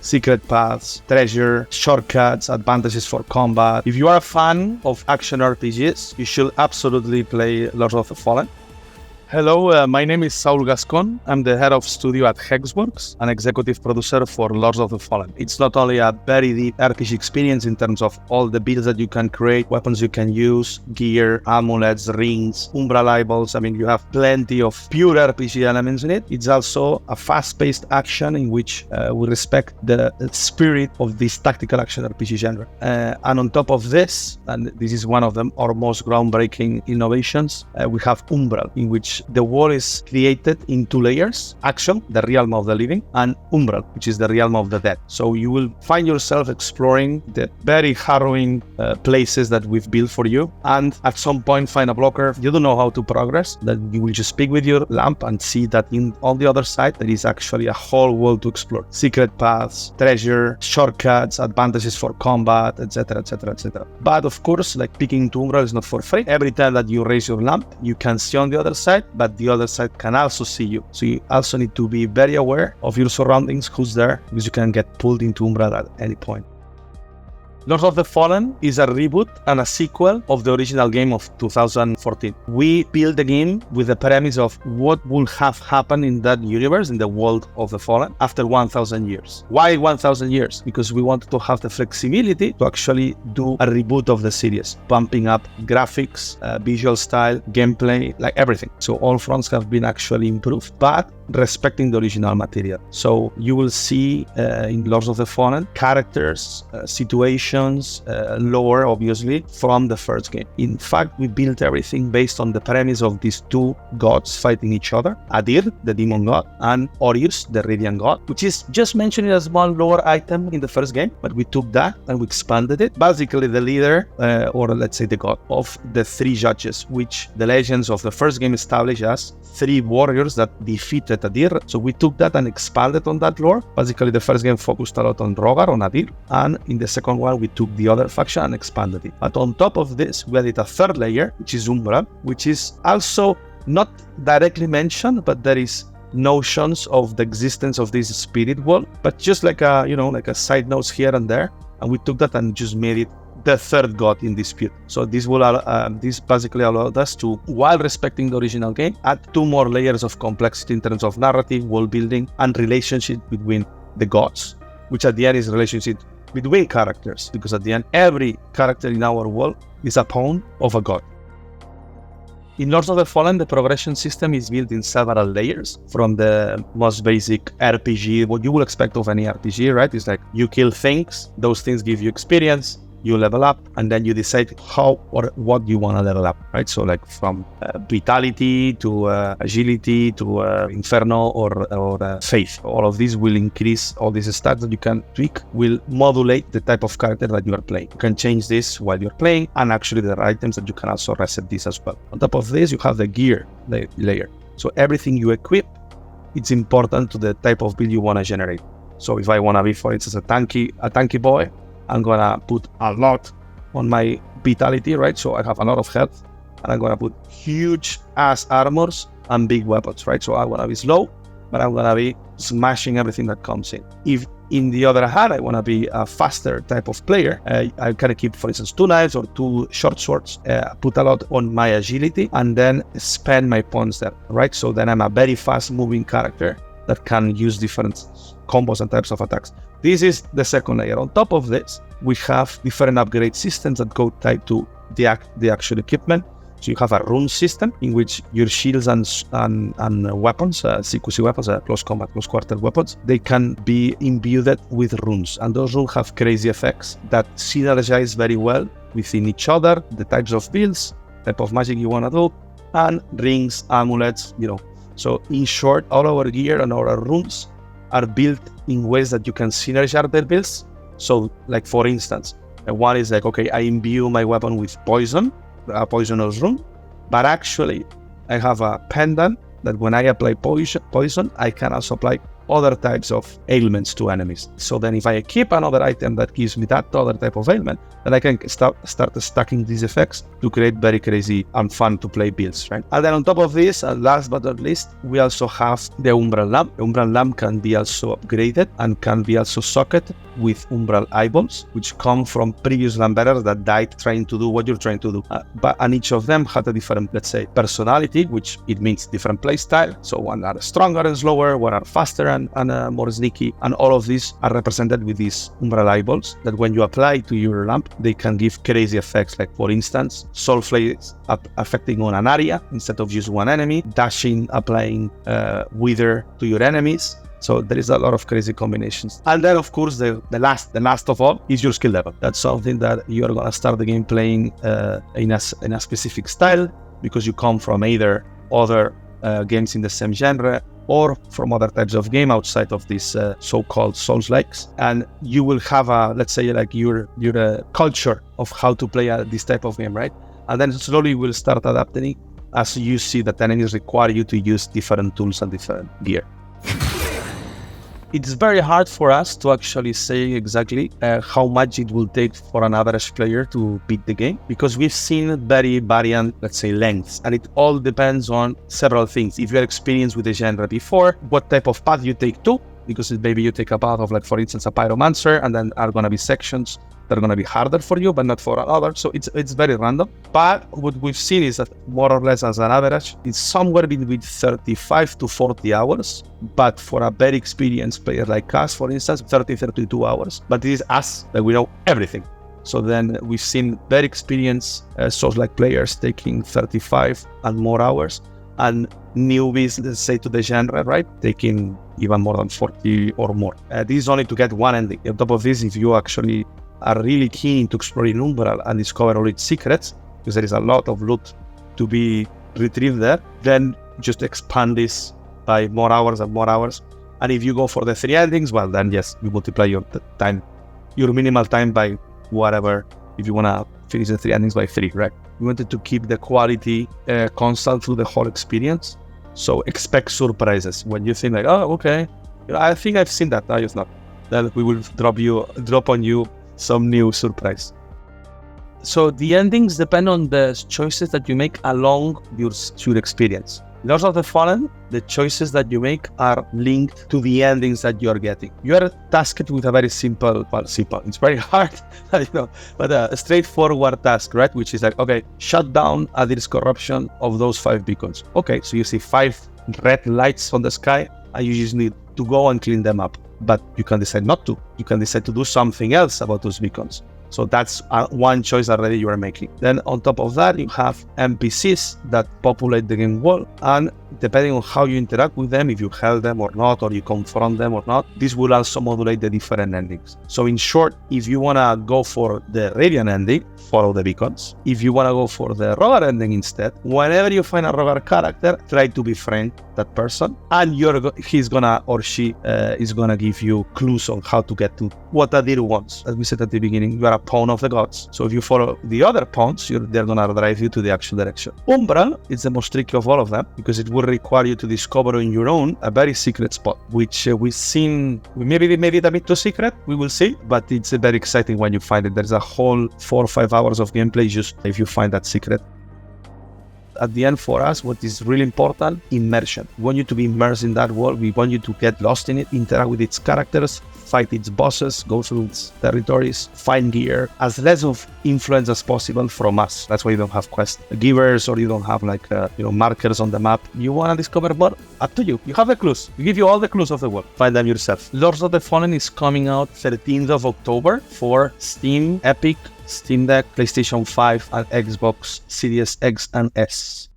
secret paths, treasure, shortcuts, advantages for combat. If you are a fan of action RPGs, you should absolutely play Lords of the Fallen. Hello, my name is Saul Gascon. I'm the head of studio at Hexworks, an executive producer for Lords of the Fallen. It's not only a very deep RPG experience in terms of all the builds that you can create, weapons you can use, gear, amulets, rings, umbral eyeballs. I mean, you have plenty of pure RPG elements in it. It's also a fast-paced action in which we respect the spirit of this tactical action RPG genre. And on top of this, and this is one of our most groundbreaking innovations, we have Umbral, in which the world is created in two layers: Axiom, the realm of the living, and Umbral, which is the realm of the dead. So you will find yourself exploring the very harrowing places that we've built for you, and at some point find a blocker you don't know how to progress. Then you will just speak with your lamp and see that on the other side there is actually a whole world to explore: secret paths, treasure, shortcuts, advantages for combat, etc, etc, etc. But of course, like picking into Umbral is not for free. Every time that you raise your lamp, you can see on the other side, but the other side can also see you. So you also need to be very aware of your surroundings, who's there, because you can get pulled into Umbral at any point. Lords of the Fallen is a reboot and a sequel of the original game of 2014. We built the game with the premise of what would have happened in that universe, in the world of the Fallen, after 1,000 years. Why 1,000 years? Because we wanted to have the flexibility to actually do a reboot of the series, bumping up graphics, visual style, gameplay, like everything. So all fronts have been actually improved, but respecting the original material. So you will see in Lords of the Fallen characters, situations, lore, obviously, from the first game. In fact, we built everything based on the premise of these two gods fighting each other: Adir, the demon god, and Orius, the radiant god, which is just mentioned as one lore item in the first game, but we took that and we expanded it. Basically, the leader, or let's say the god, of the three judges, which the legends of the first game established as three warriors that defeated Adir. So we took that and expanded on that lore. Basically, the first game focused a lot on Rogar, on Adir, and in the second one, we took the other faction and expanded it. But on top of this, we added a third layer, which is Umbral, which is also not directly mentioned, but there is notions of the existence of this spirit world, but just like a side notes here and there. And we took that and just made it the third god in dispute. So this basically allowed us to, while respecting the original game, add two more layers of complexity in terms of narrative, world building, and relationship between the gods, which at the end is relationship between characters, because at the end every character in our world is a pawn of a god. In Lords of the Fallen, the progression system is built in several layers. From the most basic RPG, what you will expect of any RPG, right? It's like you kill things, those things give you experience, you level up, and then you decide how or what you want to level up, right? So like from vitality to agility to inferno or faith. All of these will increase. All these stats that you can tweak will modulate the type of character that you are playing. You can change this while you're playing, and actually there are items that you can also reset this as well. On top of this, you have the gear layer. So everything you equip, it's important to the type of build you want to generate. So if I want to be, for instance, a tanky boy, I'm gonna put a lot on my vitality, right? So I have a lot of health, and I'm gonna put huge ass armors and big weapons, right? So I wanna be slow, but I'm gonna be smashing everything that comes in. If in the other hand, I wanna be a faster type of player, I can keep, for instance, 2 knives or 2 short swords, put a lot on my agility, and then spend my points there, right? So then I'm a very fast moving character that can use different combos and types of attacks. This is the second layer. On top of this, we have different upgrade systems that go tied to the actual equipment. So you have a rune system in which your shields and weapons, CQC weapons, close combat, close quarter weapons, they can be imbued with runes. And those runes have crazy effects that synergize very well within each other, the types of builds, type of magic you want to do, and rings, amulets, So in short, all our gear and our runes are built in ways that you can synergize their builds. So like, for instance, one is like, okay, I imbue my weapon with poison, a poisonous rune, but actually I have a pendant that when I apply poison, I can also apply other types of ailments to enemies. So then if I equip another item that gives me that other type of ailment, then I can start stacking these effects to create very crazy and fun to play builds, right? And then on top of this, last but not least, we also have the Umbral Lamp. The Umbral Lamp can be also upgraded and can be also socketed with Umbral eyeballs, which come from previous lamp bearers that died trying to do what you're trying to do. And each of them had a different, let's say, personality, which it means different play style. So one are stronger and slower, one are faster and more sneaky. And all of these are represented with these Umbral eyeballs that when you apply to your lamp, they can give crazy effects. Like for instance, Soulflake affecting on an area instead of just one enemy, dashing, applying Wither to your enemies. So there is a lot of crazy combinations. And then of course the last of all is your skill level. That's something that you're gonna start the game playing in a specific style, because you come from either other games in the same genre or from other types of game outside of these so-called Soulslikes, and you will have a, let's say, like your culture of how to play this type of game, right? And then slowly you will start adapting it as you see that enemies require you to use different tools and different gear. It's very hard for us to actually say exactly how much it will take for an average player to beat the game, because we've seen very variant, let's say, lengths, and it all depends on several things. If you're experienced with the genre before, what type of path you take to, because maybe you take a path of, like, for instance, a pyromancer, and then are going to be sections that are going to be harder for you, but not for another. So it's very random. But what we've seen is that more or less as an average, it's somewhere between 35 to 40 hours. But for a very experienced player like us, for instance, 32 hours. But it is us that we know everything. So then we've seen very experienced Soulslike players taking 35 and more hours, and newbies, let's say, to the genre, right, taking even more than 40 or more. This is only to get one ending. On top of this, if you actually are really keen to explore in Umbral and discover all its secrets, because there is a lot of loot to be retrieved there, then just expand this by more hours and more hours. And if you go for the 3 endings, well, then yes, you multiply your time, your minimal time by whatever, if you want to finish the 3 endings by 3, right? We wanted to keep the quality constant through the whole experience. So expect surprises. When you think like, oh, okay, I think I've seen that, now it's not. Then we will drop on you some new surprise. So the endings depend on the choices that you make along your experience. In Lords of the Fallen, the choices that you make are linked to the endings that you're getting. You are tasked with a very simple, it's very hard, but a straightforward task, right? Which is like, okay, shut down Adir's corruption of those 5 beacons. Okay, so you see 5 red lights on the sky, and you just need to go and clean them up. But you can decide not to. You can decide to do something else about those beacons. So that's one choice already you are making. Then on top of that, you have NPCs that populate the game world, and depending on how you interact with them, if you help them or not, or you confront them or not, this will also modulate the different endings. So in short, if you want to go for the Radiant ending, follow the beacons. If you want to go for the Rogar ending instead, whenever you find a Rogar character, try to befriend that person, and he's gonna, or she is gonna give you clues on how to get to what Adir wants. As we said at the beginning, you are a pawn of the gods. So if you follow the other pawns, they're gonna drive you to the actual direction. Umbral is the most tricky of all of them, because it will require you to discover on your own a very secret spot, which we've seen. Maybe they made it a bit too secret, we will see, but it's very exciting when you find it. There's a whole 4 or 5 hours of gameplay just if you find that secret. At the end, for us, what is really important, immersion. We want you to be immersed in that world. We want you to get lost in it, interact with its characters, fight its bosses, go through its territories, find gear, as less of influence as possible from us. That's why you don't have quest givers, or you don't have like markers on the map. You want to discover more? Up to you. You have the clues. We give you all the clues of the world. Find them yourself. Lords of the Fallen is coming out 13th of October for Steam, Epic, Steam Deck, PlayStation 5, and Xbox Series X and S.